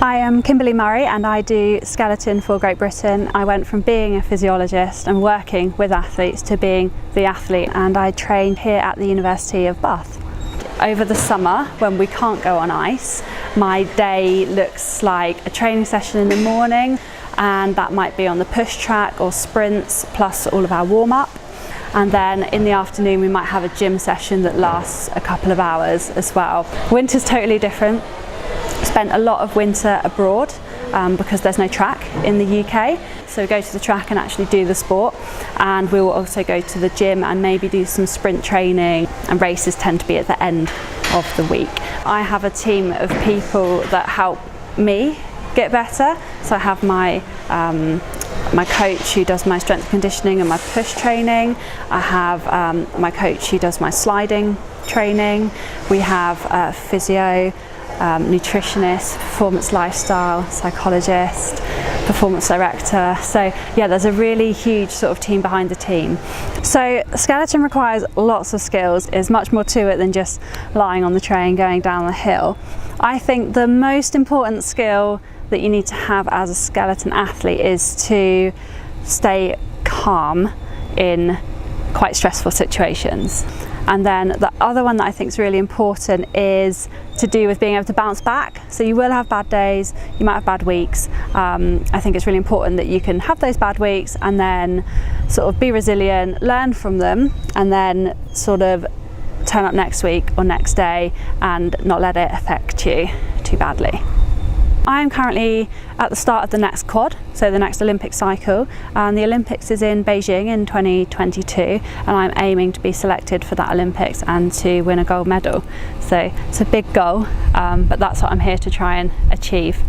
I am Kimberly Murray and I do skeleton for Great Britain. I went from being a physiologist and working with athletes to being the athlete, and I trained here at the University of Bath. Over the summer, when we can't go on ice, my day looks like a training session in the morning, and that might be on the push track or sprints plus all of our warm-up. And then in the afternoon we might have a gym session that lasts a couple of hours as well. Winter's totally different. Spent a lot of winter abroad because there's no track in the UK, so we go to the track and actually do the sport, and we will also go to the gym and maybe do some sprint training, and races tend to be at the end of the week. I have a team of people that help me get better, so I have my coach who does my strength conditioning and my push training. I have my coach who does my sliding training. We have a physio, nutritionist, performance lifestyle, psychologist, performance director. So yeah, there's a really huge sort of team behind the team. So skeleton requires lots of skills. There's much more to it than just lying on the tray and going down the hill. I think the most important skill that you need to have as a skeleton athlete is to stay calm in quite stressful situations. And then the other one that I think is really important is to do with being able to bounce back. So you will have bad days, you might have bad weeks. I think it's really important that you can have those bad weeks and then sort of be resilient, learn from them, and then sort of turn up next week or next day and not let it affect you too badly. I'm currently at the start of the next quad, so the next Olympic cycle, and the Olympics is in Beijing in 2022, and I'm aiming to be selected for that Olympics and to win a gold medal. So it's a big goal, but that's what I'm here to try and achieve.